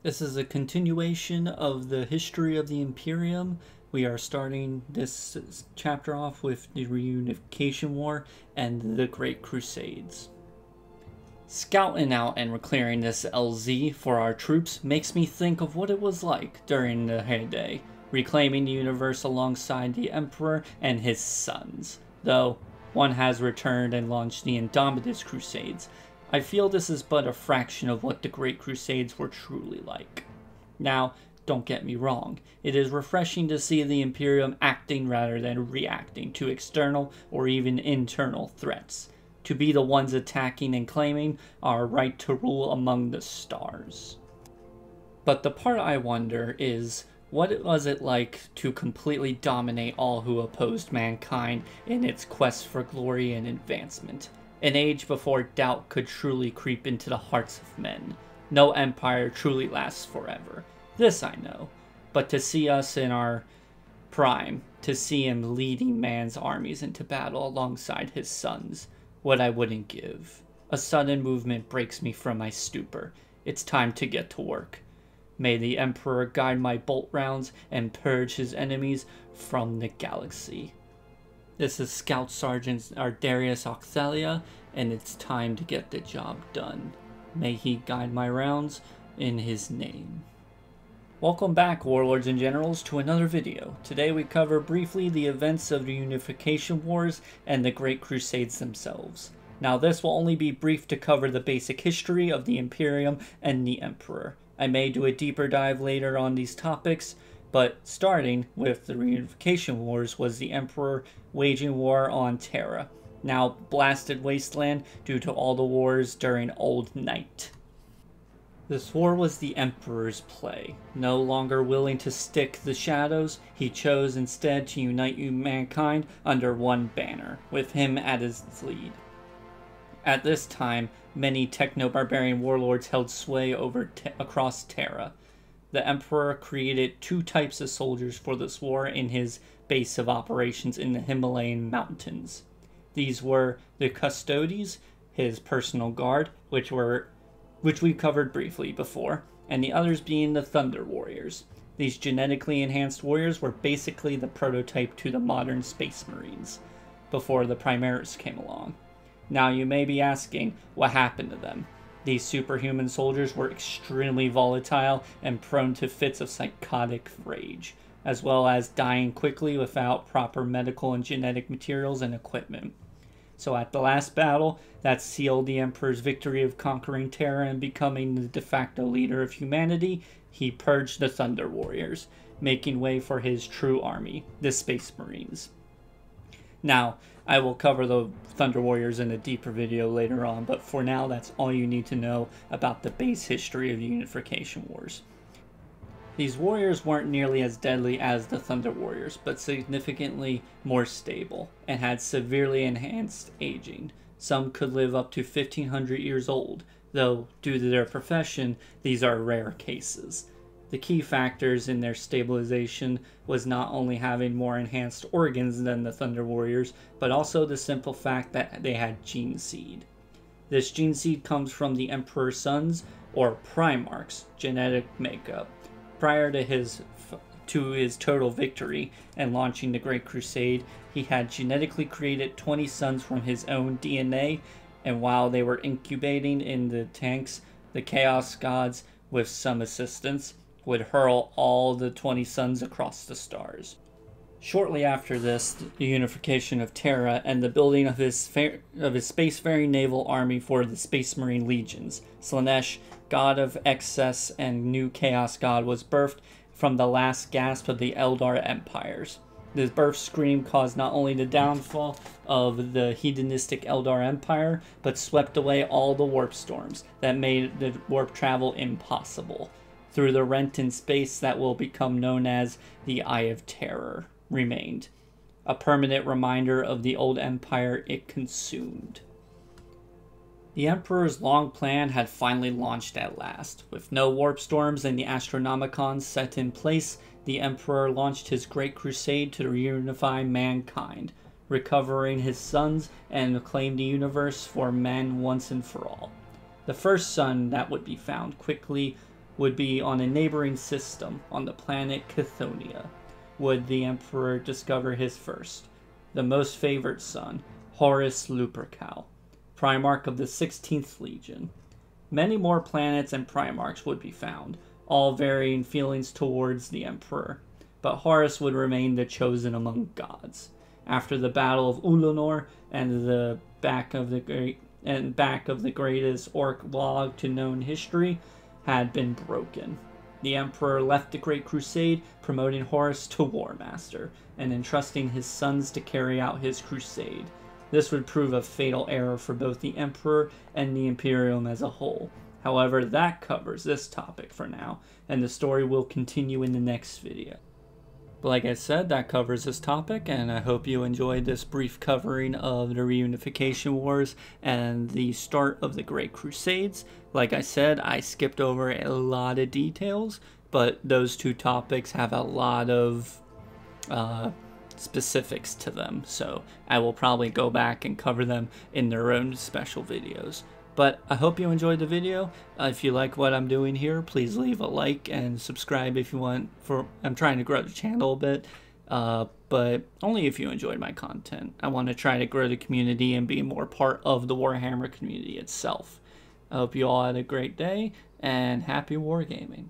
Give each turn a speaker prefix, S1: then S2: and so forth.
S1: This is a continuation of the history of the Imperium. We are starting this chapter off with the reunification war and the Great Crusades. Scouting out and clearing this LZ for our troops makes me think of what it was like during the heyday, reclaiming the universe alongside the Emperor and his sons. Though one has returned and launched the Indomitus Crusades, I feel this is but a fraction of what the Great Crusades were truly like. Now, don't get me wrong, it is refreshing to see the Imperium acting rather than reacting to external or even internal threats, to be the ones attacking and claiming our right to rule among the stars. But the part I wonder is, what was it like to completely dominate all who opposed mankind in its quest for glory and advancement? An age before doubt could truly creep into the hearts of men. No empire truly lasts forever. This I know. But to see us in our prime, to see him leading man's armies into battle alongside his sons, what I wouldn't give. A sudden movement breaks me from my stupor. It's time to get to work. May the Emperor guide my bolt rounds and purge his enemies from the galaxy. This is Scout Sergeant Ardarius Auxelia, and it's time to get the job done. May he guide my rounds in his name. Welcome back, Warlords and Generals, to another video. Today we cover briefly the events of the Unification Wars and the Great Crusades themselves. Now this will only be brief to cover the basic history of the Imperium and the Emperor. I may do a deeper dive later on these topics, but starting with the Reunification Wars was the Emperor waging war on Terra, now blasted wasteland due to all the wars during Old Night. This war was the Emperor's play. No longer willing to stick the shadows, he chose instead to unite mankind under one banner, with him at his lead. At this time, many techno-barbarian warlords held sway across Terra. The Emperor created two types of soldiers for this war in his base of operations in the Himalayan mountains. These were the Custodes, his personal guard, which we covered briefly before, and the others being the Thunder Warriors. These genetically enhanced warriors were basically the prototype to the modern Space Marines, before the Primaris came along. Now you may be asking, what happened to them? These superhuman soldiers were extremely volatile and prone to fits of psychotic rage, as well as dying quickly without proper medical and genetic materials and equipment. So at the last battle, that sealed the Emperor's victory of conquering Terra and becoming the de facto leader of humanity, he purged the Thunder Warriors, making way for his true army, the Space Marines. Now, I will cover the Thunder Warriors in a deeper video later on, but for now that's all you need to know about the base history of the Unification Wars. These warriors weren't nearly as deadly as the Thunder Warriors, but significantly more stable, and had severely enhanced aging. Some could live up to 1500 years old, though due to their profession, these are rare cases. The key factors in their stabilization was not only having more enhanced organs than the Thunder Warriors, but also the simple fact that they had gene seed. This gene seed comes from the Emperor's sons, or Primarchs, genetic makeup. Prior to his total victory and launching the Great Crusade, he had genetically created 20 sons from his own DNA, and while they were incubating in the tanks, the Chaos Gods, with some assistance, would hurl all the 20 sons across the stars. Shortly after this, the unification of Terra and the building of his spacefaring naval army for the Space Marine Legions, Slanesh, god of excess and new chaos god, was birthed from the last gasp of the Eldar empires. This birth scream caused not only the downfall of the hedonistic Eldar Empire, but swept away all the warp storms that made the warp travel impossible. Through the rent in space that will become known as the Eye of Terror remained, a permanent reminder of the old empire it consumed. The Emperor's long plan had finally launched at last. With no warp storms and the Astronomicon set in place, the Emperor launched his Great Crusade to reunify mankind, recovering his sons and claim the universe for men once and for all. The first son that would be found quickly would be on a neighboring system on the planet Chthoniya. Would the Emperor discover his first, the most favored son, Horus Lupercal, Primarch of the 16th Legion. Many more planets and Primarchs would be found, all varying feelings towards the Emperor, but Horus would remain the chosen among gods. After the Battle of Ullanor and the back of the greatest orc log to known history had been broken, the Emperor left the Great Crusade, promoting Horus to War Master and entrusting his sons to carry out his crusade. This would prove a fatal error for both the Emperor and the Imperium as a whole. However, that covers this topic for now, and the story will continue in the next video. But like I said, that covers this topic, and I hope you enjoyed this brief covering of the Reunification Wars and the start of the Great Crusades. Like I said, I skipped over a lot of details, but those two topics have a lot of specifics to them, so I will probably go back and cover them in their own special videos. But I hope you enjoyed the video. If you like what I'm doing here, please leave a like and subscribe if you want. I'm trying to grow the channel a bit, but only if you enjoyed my content. I want to try to grow the community and be more part of the Warhammer community itself. I hope you all had a great day, and happy wargaming.